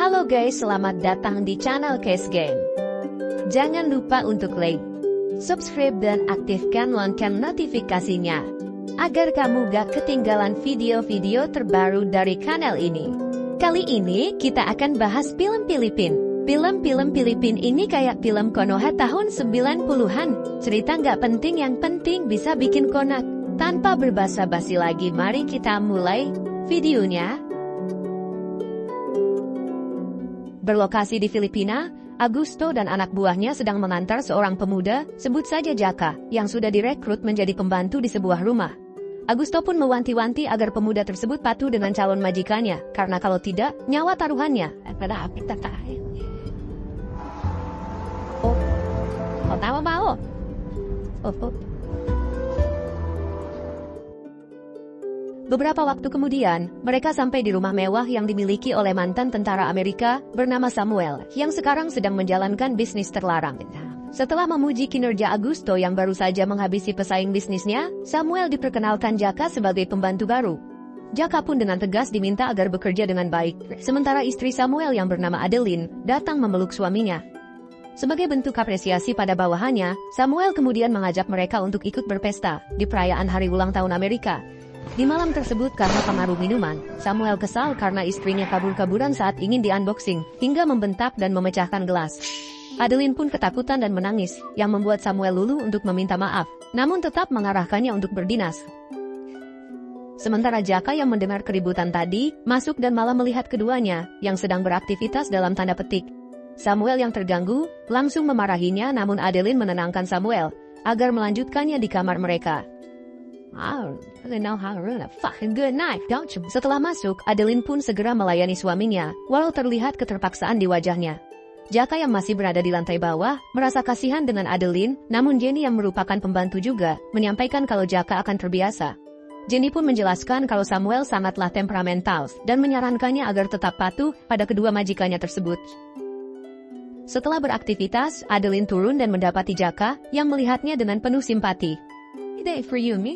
Halo guys, selamat datang di channel Case Game. Jangan lupa untuk like, subscribe dan aktifkan lonceng notifikasinya agar kamu gak ketinggalan video-video terbaru dari kanal ini. Kali ini kita akan bahas film Filipin. Film-film Filipin ini kayak film Konoha tahun 90-an. Cerita nggak penting, yang penting bisa bikin konak. Tanpa berbasa-basi lagi, mari kita mulai videonya. Berlokasi di Filipina, Augusto dan anak buahnya sedang mengantar seorang pemuda, sebut saja Jaka, yang sudah direkrut menjadi pembantu di sebuah rumah. Augusto pun mewanti-wanti agar pemuda tersebut patuh dengan calon majikannya, karena kalau tidak, nyawa taruhannya. Tahu mau? Beberapa waktu kemudian, mereka sampai di rumah mewah yang dimiliki oleh mantan tentara Amerika bernama Samuel, yang sekarang sedang menjalankan bisnis terlarang. Setelah memuji kinerja Augusto yang baru saja menghabisi pesaing bisnisnya, Samuel diperkenalkan Jaka sebagai pembantu baru. Jaka pun dengan tegas diminta agar bekerja dengan baik, sementara istri Samuel yang bernama Adeline datang memeluk suaminya. Sebagai bentuk apresiasi pada bawahannya, Samuel kemudian mengajak mereka untuk ikut berpesta di perayaan hari ulang tahun Amerika. Di malam tersebut, karena pengaruh minuman, Samuel kesal karena istrinya kabur-kaburan saat ingin di-unboxing, hingga membentak dan memecahkan gelas. Adeline pun ketakutan dan menangis, yang membuat Samuel luluh untuk meminta maaf, namun tetap mengarahkannya untuk berdinas. Sementara Jaka yang mendengar keributan tadi, masuk dan malah melihat keduanya, yang sedang beraktivitas dalam tanda petik. Samuel yang terganggu, langsung memarahinya, namun Adeline menenangkan Samuel, agar melanjutkannya di kamar mereka. Setelah masuk, Adeline pun segera melayani suaminya, walau terlihat keterpaksaan di wajahnya. Jaka yang masih berada di lantai bawah, merasa kasihan dengan Adeline, namun Jenny yang merupakan pembantu juga, menyampaikan kalau Jaka akan terbiasa. Jenny pun menjelaskan kalau Samuel sangatlah temperamental, dan menyarankannya agar tetap patuh pada kedua majikannya tersebut. Setelah beraktivitas, Adeline turun dan mendapati Jaka, yang melihatnya dengan penuh simpati.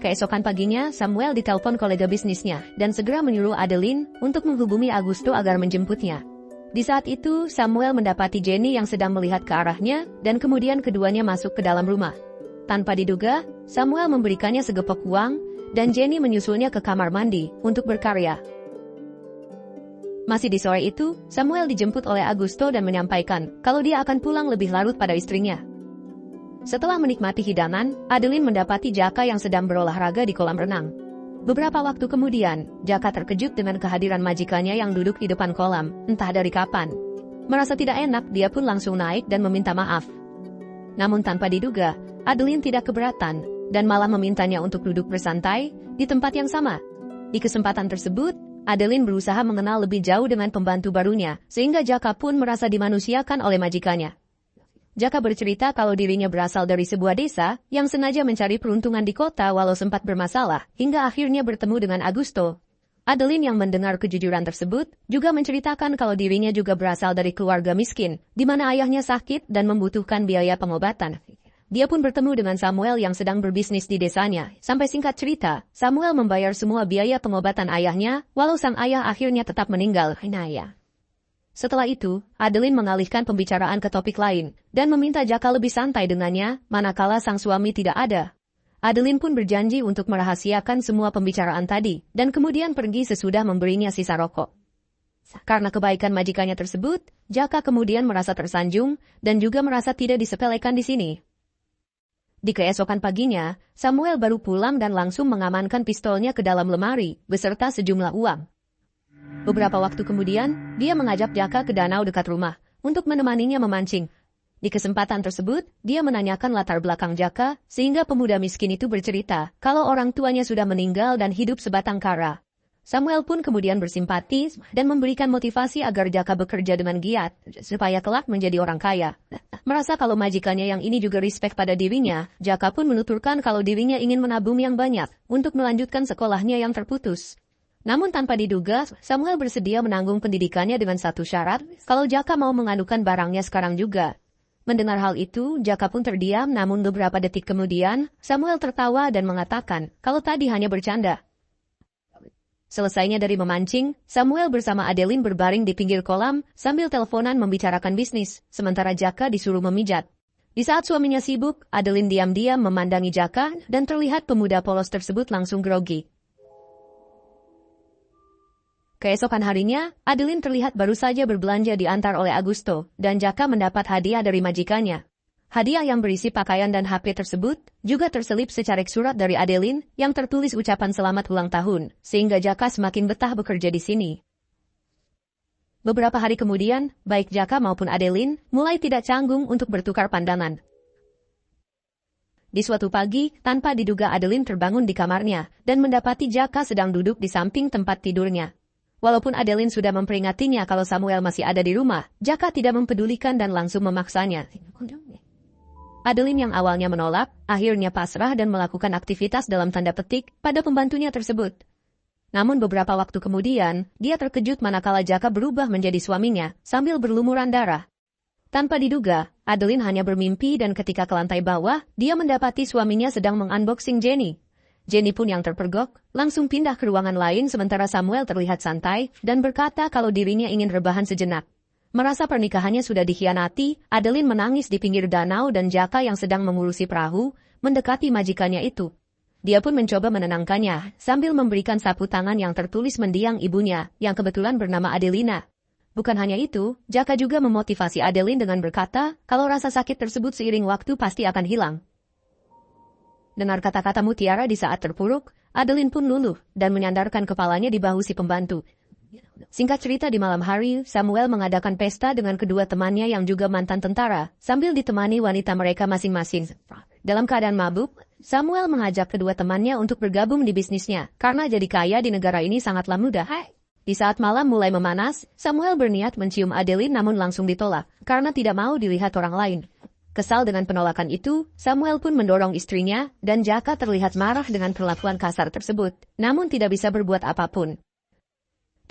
Keesokan paginya, Samuel ditelepon kolega bisnisnya, dan segera menyuruh Adeline untuk menghubungi Augusto agar menjemputnya. Di saat itu, Samuel mendapati Jenny yang sedang melihat ke arahnya, dan kemudian keduanya masuk ke dalam rumah. Tanpa diduga, Samuel memberikannya segepok uang, dan Jenny menyusulnya ke kamar mandi untuk berkarya. Masih di sore itu, Samuel dijemput oleh Augusto dan menyampaikan kalau dia akan pulang lebih larut pada istrinya. Setelah menikmati hidangan, Adeline mendapati Jaka yang sedang berolahraga di kolam renang. Beberapa waktu kemudian, Jaka terkejut dengan kehadiran majikannya yang duduk di depan kolam, entah dari kapan. Merasa tidak enak, dia pun langsung naik dan meminta maaf. Namun tanpa diduga, Adeline tidak keberatan, dan malah memintanya untuk duduk bersantai di tempat yang sama. Di kesempatan tersebut, Adeline berusaha mengenal lebih jauh dengan pembantu barunya, sehingga Jaka pun merasa dimanusiakan oleh majikannya. Jaka bercerita kalau dirinya berasal dari sebuah desa yang sengaja mencari peruntungan di kota walau sempat bermasalah, hingga akhirnya bertemu dengan Augusto. Adeline yang mendengar kejujuran tersebut juga menceritakan kalau dirinya juga berasal dari keluarga miskin, di mana ayahnya sakit dan membutuhkan biaya pengobatan. Dia pun bertemu dengan Samuel yang sedang berbisnis di desanya. Sampai singkat cerita, Samuel membayar semua biaya pengobatan ayahnya, walau sang ayah akhirnya tetap meninggal. Setelah itu, Adeline mengalihkan pembicaraan ke topik lain, dan meminta Jaka lebih santai dengannya, manakala sang suami tidak ada. Adeline pun berjanji untuk merahasiakan semua pembicaraan tadi, dan kemudian pergi sesudah memberinya sisa rokok. Karena kebaikan majikannya tersebut, Jaka kemudian merasa tersanjung, dan juga merasa tidak disepelekan di sini. Di keesokan paginya, Samuel baru pulang dan langsung mengamankan pistolnya ke dalam lemari, beserta sejumlah uang. Beberapa waktu kemudian, dia mengajak Jaka ke danau dekat rumah, untuk menemaninya memancing. Di kesempatan tersebut, dia menanyakan latar belakang Jaka, sehingga pemuda miskin itu bercerita, kalau orang tuanya sudah meninggal dan hidup sebatang kara. Samuel pun kemudian bersimpati, dan memberikan motivasi agar Jaka bekerja dengan giat, supaya kelak menjadi orang kaya. Merasa kalau majikannya yang ini juga respect pada dirinya, Jaka pun menuturkan kalau dirinya ingin menabung yang banyak, untuk melanjutkan sekolahnya yang terputus. Namun tanpa diduga, Samuel bersedia menanggung pendidikannya dengan satu syarat, kalau Jaka mau mengadukan barangnya sekarang juga. Mendengar hal itu, Jaka pun terdiam, namun beberapa detik kemudian, Samuel tertawa dan mengatakan, kalau tadi hanya bercanda. Selesainya dari memancing, Samuel bersama Adeline berbaring di pinggir kolam sambil teleponan membicarakan bisnis, sementara Jaka disuruh memijat. Di saat suaminya sibuk, Adeline diam-diam memandangi Jaka dan terlihat pemuda polos tersebut langsung grogi. Keesokan harinya, Adeline terlihat baru saja berbelanja diantar oleh Augusto, dan Jaka mendapat hadiah dari majikannya. Hadiah yang berisi pakaian dan HP tersebut juga terselip secarik surat dari Adeline yang tertulis ucapan selamat ulang tahun, sehingga Jaka semakin betah bekerja di sini. Beberapa hari kemudian, baik Jaka maupun Adeline mulai tidak canggung untuk bertukar pandangan. Di suatu pagi, tanpa diduga Adeline terbangun di kamarnya dan mendapati Jaka sedang duduk di samping tempat tidurnya. Walaupun Adeline sudah memperingatnya kalau Samuel masih ada di rumah, Jaka tidak mempedulikan dan langsung memaksanya. Adeline yang awalnya menolak, akhirnya pasrah dan melakukan aktivitas dalam tanda petik pada pembantunya tersebut. Namun beberapa waktu kemudian, dia terkejut manakala Jaka berubah menjadi suaminya, sambil berlumuran darah. Tanpa diduga, Adeline hanya bermimpi dan ketika ke lantai bawah, dia mendapati suaminya sedang mengunboxing Jenny. Jenny pun yang terpergok, langsung pindah ke ruangan lain sementara Samuel terlihat santai dan berkata kalau dirinya ingin rebahan sejenak. Merasa pernikahannya sudah dikhianati, Adeline menangis di pinggir danau dan Jaka yang sedang mengurusi perahu, mendekati majikannya itu. Dia pun mencoba menenangkannya, sambil memberikan sapu tangan yang tertulis mendiang ibunya, yang kebetulan bernama Adelina. Bukan hanya itu, Jaka juga memotivasi Adeline dengan berkata, kalau rasa sakit tersebut seiring waktu pasti akan hilang. Dengar kata-kata mutiara di saat terpuruk, Adeline pun luluh, dan menyandarkan kepalanya di bahu si pembantu. Singkat cerita di malam hari, Samuel mengadakan pesta dengan kedua temannya yang juga mantan tentara, sambil ditemani wanita mereka masing-masing. Dalam keadaan mabuk, Samuel mengajak kedua temannya untuk bergabung di bisnisnya, karena jadi kaya di negara ini sangatlah mudah. Di saat malam mulai memanas, Samuel berniat mencium Adeline namun langsung ditolak, karena tidak mau dilihat orang lain. Kesal dengan penolakan itu, Samuel pun mendorong istrinya, dan Jaka terlihat marah dengan perlakuan kasar tersebut, namun tidak bisa berbuat apapun.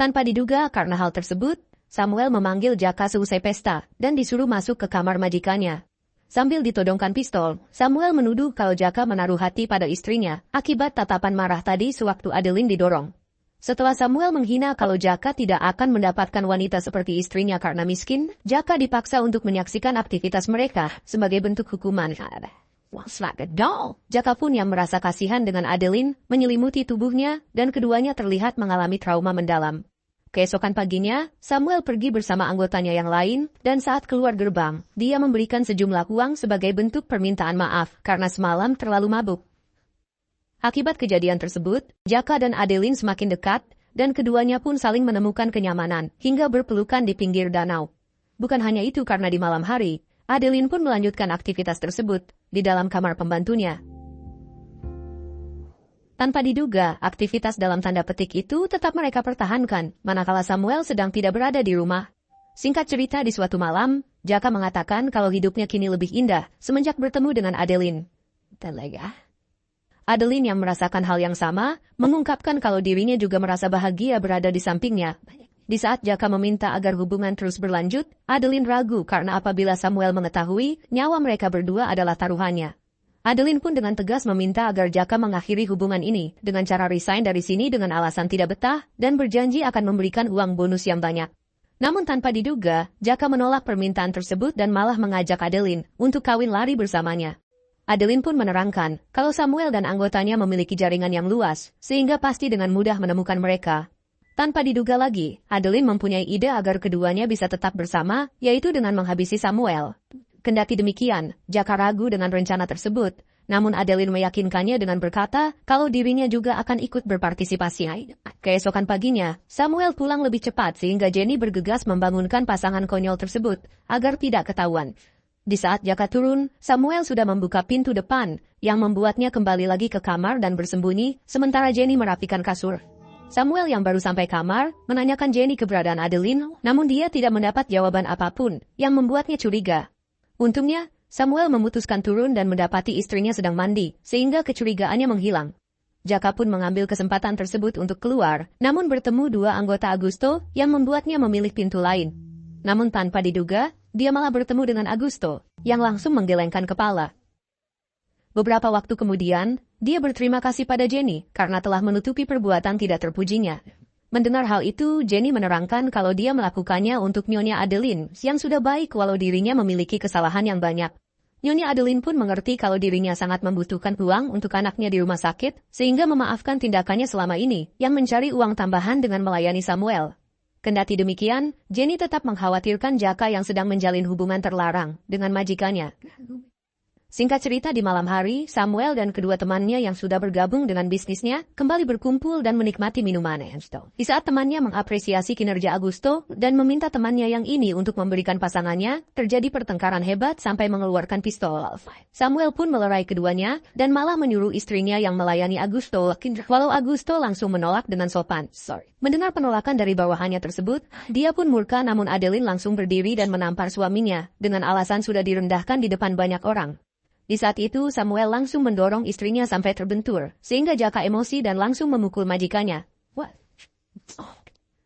Tanpa diduga karena hal tersebut, Samuel memanggil Jaka seusai pesta dan disuruh masuk ke kamar majikannya. Sambil ditodongkan pistol, Samuel menuduh kalau Jaka menaruh hati pada istrinya akibat tatapan marah tadi sewaktu Adeline didorong. Setelah Samuel menghina kalau Jaka tidak akan mendapatkan wanita seperti istrinya karena miskin, Jaka dipaksa untuk menyaksikan aktivitas mereka sebagai bentuk hukuman. Jaka pun yang merasa kasihan dengan Adeline menyelimuti tubuhnya dan keduanya terlihat mengalami trauma mendalam. Keesokan paginya, Samuel pergi bersama anggotanya yang lain, dan saat keluar gerbang, dia memberikan sejumlah uang sebagai bentuk permintaan maaf karena semalam terlalu mabuk. Akibat kejadian tersebut, Jaka dan Adeline semakin dekat, dan keduanya pun saling menemukan kenyamanan hingga berpelukan di pinggir danau. Bukan hanya itu karena di malam hari, Adeline pun melanjutkan aktivitas tersebut di dalam kamar pembantunya. Tanpa diduga, aktivitas dalam tanda petik itu tetap mereka pertahankan, manakala Samuel sedang tidak berada di rumah. Singkat cerita di suatu malam, Jaka mengatakan kalau hidupnya kini lebih indah semenjak bertemu dengan Adeline. Adeline yang merasakan hal yang sama, mengungkapkan kalau dirinya juga merasa bahagia berada di sampingnya. Di saat Jaka meminta agar hubungan terus berlanjut, Adeline ragu karena apabila Samuel mengetahui, nyawa mereka berdua adalah taruhannya. Adeline pun dengan tegas meminta agar Jaka mengakhiri hubungan ini dengan cara resign dari sini dengan alasan tidak betah dan berjanji akan memberikan uang bonus yang banyak. Namun tanpa diduga, Jaka menolak permintaan tersebut dan malah mengajak Adeline untuk kawin lari bersamanya. Adeline pun menerangkan kalau Samuel dan anggotanya memiliki jaringan yang luas, sehingga pasti dengan mudah menemukan mereka. Tanpa diduga lagi, Adeline mempunyai ide agar keduanya bisa tetap bersama, yaitu dengan menghabisi Samuel. Kendati demikian, Jaka ragu dengan rencana tersebut, namun Adeline meyakinkannya dengan berkata kalau dirinya juga akan ikut berpartisipasi. Keesokan paginya, Samuel pulang lebih cepat sehingga Jenny bergegas membangunkan pasangan konyol tersebut agar tidak ketahuan. Di saat Jaka turun, Samuel sudah membuka pintu depan, yang membuatnya kembali lagi ke kamar dan bersembunyi, sementara Jenny merapikan kasur. Samuel yang baru sampai kamar, menanyakan Jenny keberadaan Adeline, namun dia tidak mendapat jawaban apapun, yang membuatnya curiga. Untungnya, Samuel memutuskan turun dan mendapati istrinya sedang mandi, sehingga kecurigaannya menghilang. Jaka pun mengambil kesempatan tersebut untuk keluar, namun bertemu dua anggota Augusto yang membuatnya memilih pintu lain. Namun tanpa diduga, dia malah bertemu dengan Augusto, yang langsung menggelengkan kepala. Beberapa waktu kemudian, dia berterima kasih pada Jenny karena telah menutupi perbuatan tidak terpujinya. Mendengar hal itu, Jenny menerangkan kalau dia melakukannya untuk Nyonya Adeline, yang sudah baik walau dirinya memiliki kesalahan yang banyak. Nyonya Adeline pun mengerti kalau dirinya sangat membutuhkan uang untuk anaknya di rumah sakit, sehingga memaafkan tindakannya selama ini, yang mencari uang tambahan dengan melayani Samuel. Kendati demikian, Jenny tetap mengkhawatirkan Jaka yang sedang menjalin hubungan terlarang dengan majikannya. Singkat cerita, di malam hari, Samuel dan kedua temannya yang sudah bergabung dengan bisnisnya kembali berkumpul dan menikmati minuman. Di saat temannya mengapresiasi kinerja Augusto dan meminta temannya yang ini untuk memberikan pasangannya, terjadi pertengkaran hebat sampai mengeluarkan pistol. Samuel pun melerai keduanya dan malah menyuruh istrinya yang melayani Augusto, walau Augusto langsung menolak dengan sopan. Mendengar penolakan dari bawahannya tersebut, dia pun murka, namun Adeline langsung berdiri dan menampar suaminya dengan alasan sudah direndahkan di depan banyak orang. Di saat itu, Samuel langsung mendorong istrinya sampai terbentur, sehingga Jaka emosi dan langsung memukul majikannya.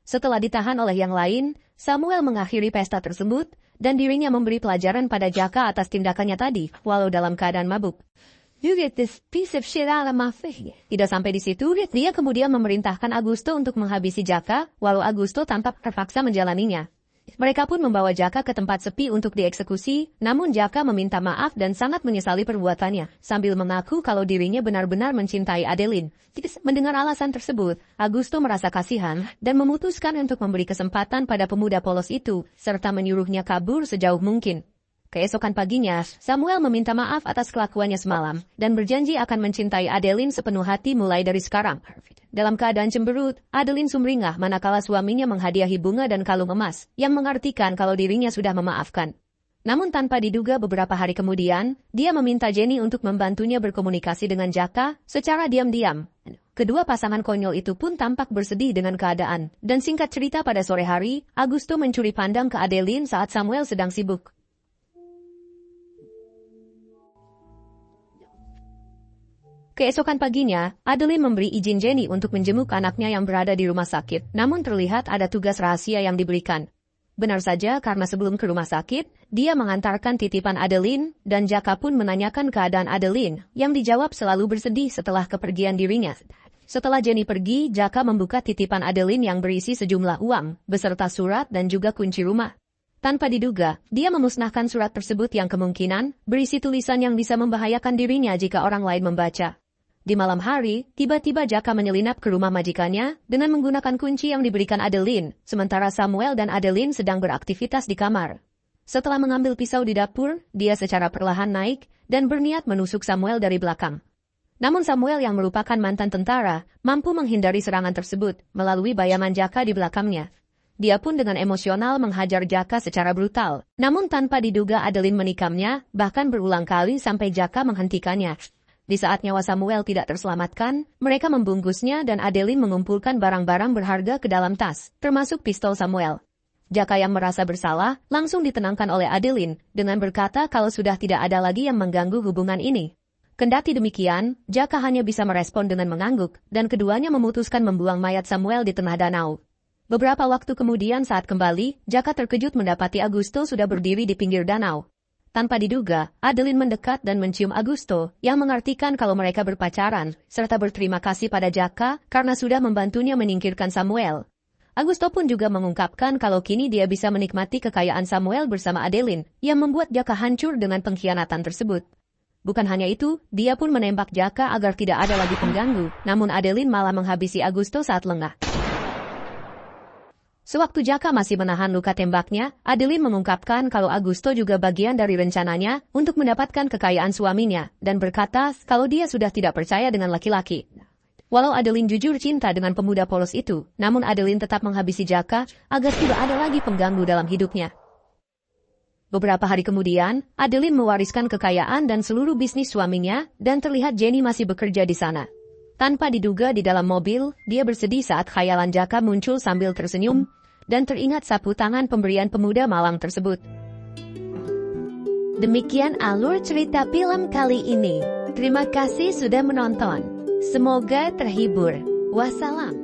Setelah ditahan oleh yang lain, Samuel mengakhiri pesta tersebut, dan dirinya memberi pelajaran pada Jaka atas tindakannya tadi, walau dalam keadaan mabuk. You get this piece of shit out of my face. Tidak sampai di situ, dia kemudian memerintahkan Augusto untuk menghabisi Jaka, walau Augusto tampak terpaksa menjalaninya. Mereka pun membawa Jaka ke tempat sepi untuk dieksekusi, namun Jaka meminta maaf dan sangat menyesali perbuatannya, sambil mengaku kalau dirinya benar-benar mencintai Adeline. Mendengar alasan tersebut, Augusto merasa kasihan dan memutuskan untuk memberi kesempatan pada pemuda polos itu, serta menyuruhnya kabur sejauh mungkin. Keesokan paginya, Samuel meminta maaf atas kelakuannya semalam, dan berjanji akan mencintai Adeline sepenuh hati mulai dari sekarang. Dalam keadaan cemberut, Adeline sumringah manakala suaminya menghadiahi bunga dan kalung emas, yang mengartikan kalau dirinya sudah memaafkan. Namun tanpa diduga beberapa hari kemudian, dia meminta Jenny untuk membantunya berkomunikasi dengan Jaka secara diam-diam. Kedua pasangan konyol itu pun tampak bersedih dengan keadaan, dan singkat cerita pada sore hari, Augusto mencuri pandang ke Adeline saat Samuel sedang sibuk. Keesokan paginya, Adeline memberi izin Jenny untuk menjenguk anaknya yang berada di rumah sakit, namun terlihat ada tugas rahasia yang diberikan. Benar saja, karena sebelum ke rumah sakit, dia mengantarkan titipan Adeline, dan Jaka pun menanyakan keadaan Adeline, yang dijawab selalu bersedih setelah kepergian dirinya. Setelah Jenny pergi, Jaka membuka titipan Adeline yang berisi sejumlah uang, beserta surat dan juga kunci rumah. Tanpa diduga, dia memusnahkan surat tersebut yang kemungkinan berisi tulisan yang bisa membahayakan dirinya jika orang lain membaca. Di malam hari, tiba-tiba Jaka menyelinap ke rumah majikannya dengan menggunakan kunci yang diberikan Adeline, sementara Samuel dan Adeline sedang beraktivitas di kamar. Setelah mengambil pisau di dapur, dia secara perlahan naik dan berniat menusuk Samuel dari belakang. Namun Samuel yang merupakan mantan tentara, mampu menghindari serangan tersebut melalui bayangan Jaka di belakangnya. Dia pun dengan emosional menghajar Jaka secara brutal, namun tanpa diduga Adeline menikamnya, bahkan berulang kali sampai Jaka menghentikannya. Di saat nyawa Samuel tidak terselamatkan, mereka membungkusnya dan Adeline mengumpulkan barang-barang berharga ke dalam tas, termasuk pistol Samuel. Jaka yang merasa bersalah, langsung ditenangkan oleh Adeline, dengan berkata kalau sudah tidak ada lagi yang mengganggu hubungan ini. Kendati demikian, Jaka hanya bisa merespon dengan mengangguk, dan keduanya memutuskan membuang mayat Samuel di tengah danau. Beberapa waktu kemudian saat kembali, Jaka terkejut mendapati Augusto sudah berdiri di pinggir danau. Tanpa diduga, Adeline mendekat dan mencium Augusto, yang mengartikan kalau mereka berpacaran, serta berterima kasih pada Jaka karena sudah membantunya menyingkirkan Samuel. Augusto pun juga mengungkapkan kalau kini dia bisa menikmati kekayaan Samuel bersama Adeline, yang membuat Jaka hancur dengan pengkhianatan tersebut. Bukan hanya itu, dia pun menembak Jaka agar tidak ada lagi pengganggu, namun Adeline malah menghabisi Augusto saat lengah. Sewaktu Jaka masih menahan luka tembaknya, Adeline mengungkapkan kalau Augusto juga bagian dari rencananya untuk mendapatkan kekayaan suaminya, dan berkata kalau dia sudah tidak percaya dengan laki-laki. Walau Adeline jujur cinta dengan pemuda polos itu, namun Adeline tetap menghabisi Jaka agar tidak ada lagi pengganggu dalam hidupnya. Beberapa hari kemudian, Adeline mewariskan kekayaan dan seluruh bisnis suaminya, dan terlihat Jenny masih bekerja di sana. Tanpa diduga di dalam mobil, dia bersedih saat khayalan Jaka muncul sambil tersenyum, dan teringat sapu tangan pemberian pemuda malang tersebut. Demikian alur cerita film kali ini. Terima kasih sudah menonton. Semoga terhibur. Wassalam.